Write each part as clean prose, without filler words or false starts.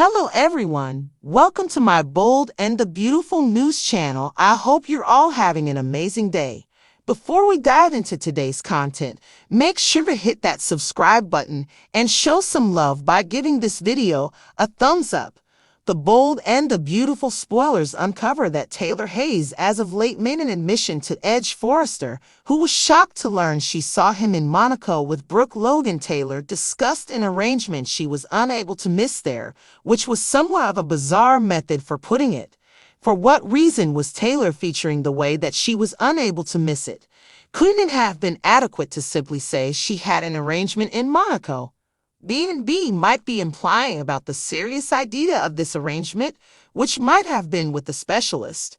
Hello everyone, welcome to my bold and the beautiful news channel. I hope you're all having an amazing day. Before we dive into today's content, make sure to hit that subscribe button and show some love by giving this video a thumbs up. The bold and the beautiful spoilers uncover that Taylor Hayes as of late made an admission to Edge Forrester, who was shocked to learn she saw him in Monaco with Brooke Logan. Taylor discussed an arrangement she was unable to miss there, which was somewhat of a bizarre method for putting it. For what reason was Taylor featuring the way that she was unable to miss it? Couldn't it have been adequate to simply say she had an arrangement in Monaco? B&B might be implying about the serious idea of this arrangement, which might have been with the specialist.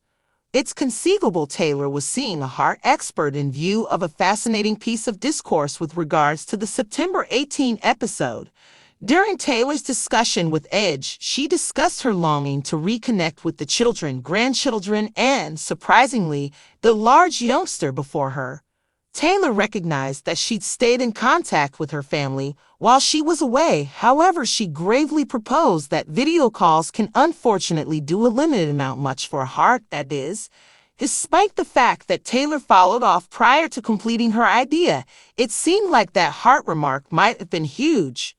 It's conceivable Taylor was seeing a heart expert in view of a fascinating piece of discourse with regards to the September 18 episode. During Taylor's discussion with Edge, she discussed her longing to reconnect with the children, grandchildren, and, surprisingly, the large youngster before her. Taylor recognized that she'd stayed in contact with her family while she was away. However, she gravely proposed that video calls can unfortunately do a limited amount much for a heart, that is. Despite the fact that Taylor followed off prior to completing her idea, it seemed like that heart remark might have been huge.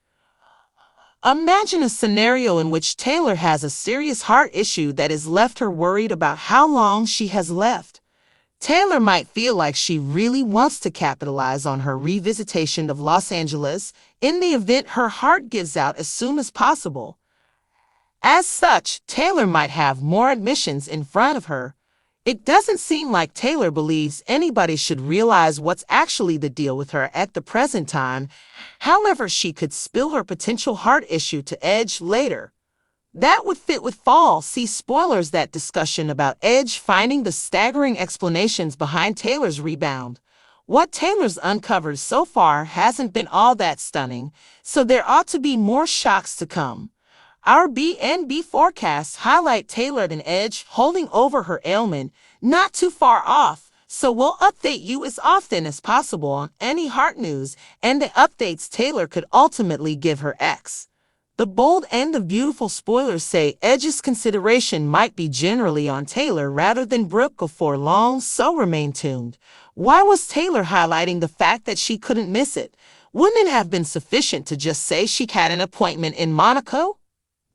Imagine a scenario in which Taylor has a serious heart issue that has left her worried about how long she has left. Taylor might feel like she really wants to capitalize on her revisitation of Los Angeles in the event her heart gives out as soon as possible. As such, Taylor might have more admissions in front of her. It doesn't seem like Taylor believes anybody should realize what's actually the deal with her at the present time. However, she could spill her potential heart issue to Edge later. That would fit with fall. See spoilers that discussion about Edge finding the staggering explanations behind Taylor's rebound. What Taylor's uncovered so far hasn't been all that stunning, so there ought to be more shocks to come. Our B&B forecasts highlight Taylor and Edge holding over her ailment, not too far off, so we'll update you as often as possible on any heart news and the updates Taylor could ultimately give her ex. The bold and the beautiful spoilers say Edge's consideration might be generally on Taylor rather than Brooke before long, so remain tuned. Why was Taylor highlighting the fact that she couldn't miss it? Wouldn't it have been sufficient to just say she had an appointment in Monaco?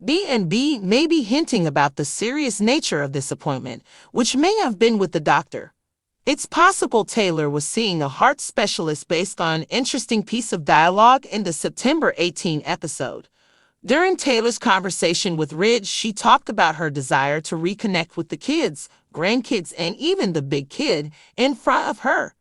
B&B may be hinting about the serious nature of this appointment, which may have been with the doctor. It's possible Taylor was seeing a heart specialist based on an interesting piece of dialogue in the September 18 episode. During Taylor's conversation with Ridge, she talked about her desire to reconnect with the kids, grandkids, and even the big kid in front of her.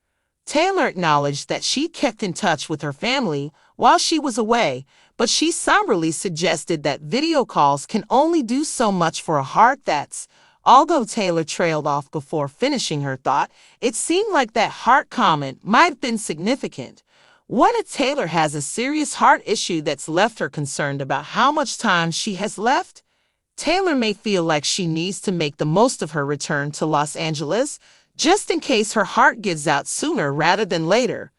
Taylor acknowledged that she kept in touch with her family while she was away, but she somberly suggested that video calls can only do so much for a heart that's. Although Taylor trailed off before finishing her thought, it seemed like that heart comment might have been significant. What if Taylor has a serious heart issue that's left her concerned about how much time she has left? Taylor may feel like she needs to make the most of her return to Los Angeles, just in case her heart gives out sooner rather than later.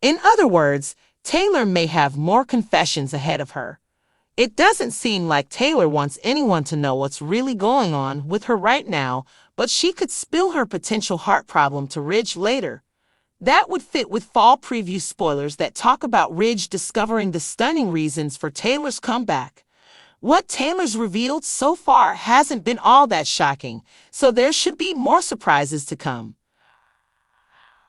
In other words, Taylor may have more confessions ahead of her. It doesn't seem like Taylor wants anyone to know what's really going on with her right now, but she could spill her potential heart problem to Ridge later. That would fit with fall preview spoilers that talk about Ridge discovering the stunning reasons for Taylor's comeback. What Taylor's revealed so far hasn't been all that shocking, so there should be more surprises to come.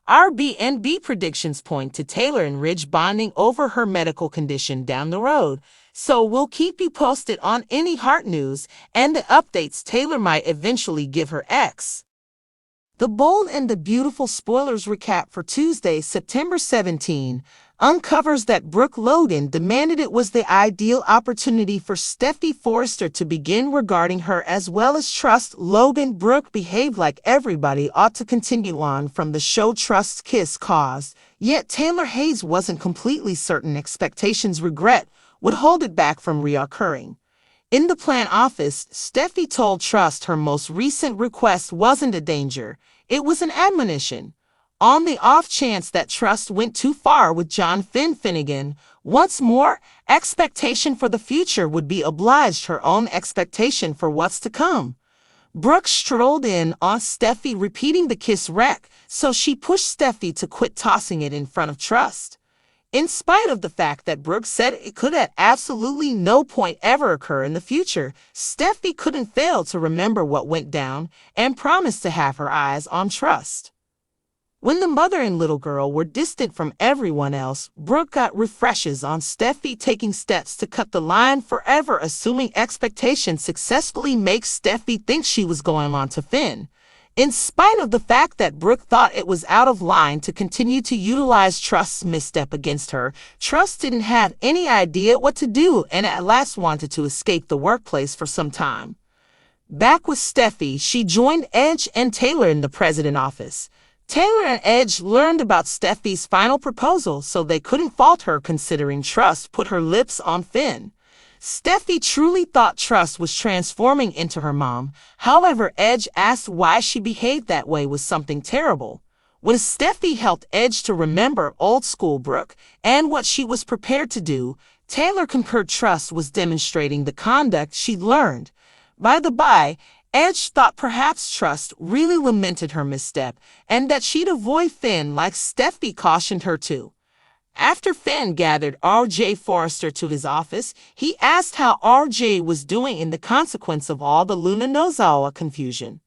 Our B&B predictions point to Taylor and Ridge bonding over her medical condition down the road, so we'll keep you posted on any heart news and the updates Taylor might eventually give her ex. The bold and the beautiful spoilers recap for Tuesday, September 17, uncovers that Brooke Logan demanded it was the ideal opportunity for Steffy Forrester to begin regarding her as well as trust Logan. Brooke behaved like everybody ought to continue on from the show Trust's kiss caused, yet Taylor Hayes wasn't completely certain expectations regret would hold it back from reoccurring. In the plan office, Steffy told Trust her most recent request wasn't a danger, it was an admonition. On the off chance that Trust went too far with John Finnegan, once more, expectation for the future would be obliged her own expectation for what's to come. Brooke strolled in on Steffi repeating the kiss wreck, so she pushed Steffi to quit tossing it in front of Trust. In spite of the fact that Brooke said it could at absolutely no point ever occur in the future, Steffi couldn't fail to remember what went down and promised to have her eyes on Trust. When the mother and little girl were distant from everyone else, Brooke got refreshes on Steffi taking steps to cut the line forever, assuming expectation successfully makes Steffi think she was going on to Finn. In spite of the fact that Brooke thought it was out of line to continue to utilize Trust's misstep against her, Trust didn't have any idea what to do and at last wanted to escape the workplace for some time. Back with Steffi, she joined Edge and Taylor in the president's office. Taylor and Edge learned about Steffi's final proposal, so they couldn't fault her considering Trust put her lips on Finn. Steffi truly thought Trust was transforming into her mom. However, Edge asked why she behaved that way was something terrible. When Steffi helped Edge to remember old school Brooke and what she was prepared to do, Taylor concurred Trust was demonstrating the conduct she'd learned. By the by, Edge thought perhaps Trust really lamented her misstep and that she'd avoid Finn like Steffi cautioned her to. After Finn gathered R.J. Forrester to his office, he asked how R.J. was doing in the consequence of all the Luna Nozawa confusion.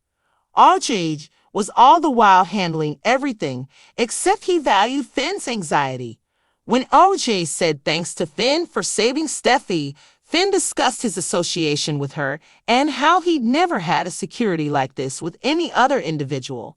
R.J. was all the while handling everything, except he valued Finn's anxiety. When R.J. said thanks to Finn for saving Steffi, Finn discussed his association with her and how he'd never had a security like this with any other individual.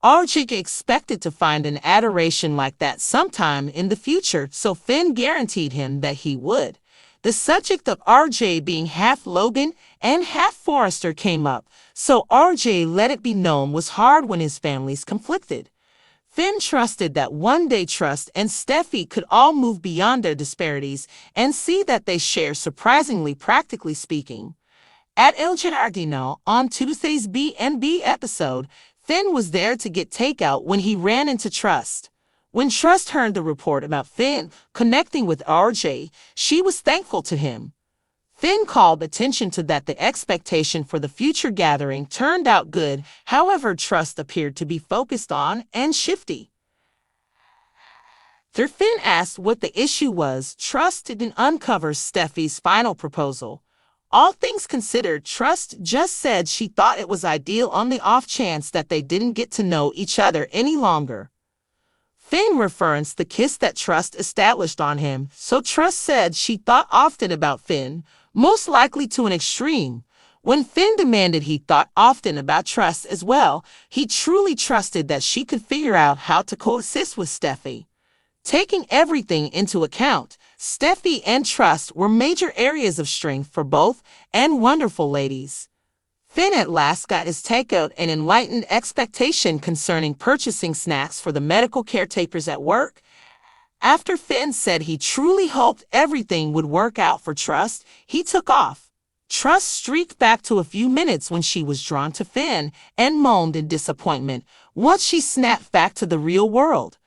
R.J. expected to find an adoration like that sometime in the future, so Finn guaranteed him that he would. The subject of R.J. being half Logan and half Forrester came up, so R.J. let it be known was hard when his families conflicted. Finn trusted that one day Trust and Steffi could all move beyond their disparities and see that they share surprisingly practically speaking. At El Giardino on Tuesday's B&B episode, Finn was there to get takeout when he ran into Trust. When Trust heard the report about Finn connecting with RJ, she was thankful to him. Finn called attention to that the expectation for the future gathering turned out good, however Trust appeared to be focused on and shifty. After Finn asked what the issue was, Trust didn't uncover Steffi's final proposal. All things considered, Trust just said she thought it was ideal on the off chance that they didn't get to know each other any longer. Finn referenced the kiss that Trust established on him, so Trust said she thought often about Finn, most likely to an extreme. When Finn demanded he thought often about Trust as well, he truly trusted that she could figure out how to coexist with Steffi. Taking everything into account, Steffi and Trust were major areas of strength for both and wonderful ladies. Finn at last got his takeout and enlightened expectation concerning purchasing snacks for the medical caretakers at work. After Finn said he truly hoped everything would work out for Trust, he took off. Trust streaked back to a few minutes when she was drawn to Finn and moaned in disappointment once she snapped back to the real world.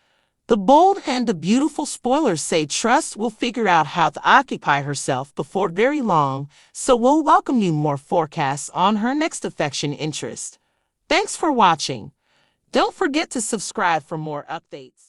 The bold and the beautiful spoilers say Trust will figure out how to occupy herself before very long, so we'll welcome you more forecasts on her next affection interest. Thanks for watching. Don't forget to subscribe for more updates.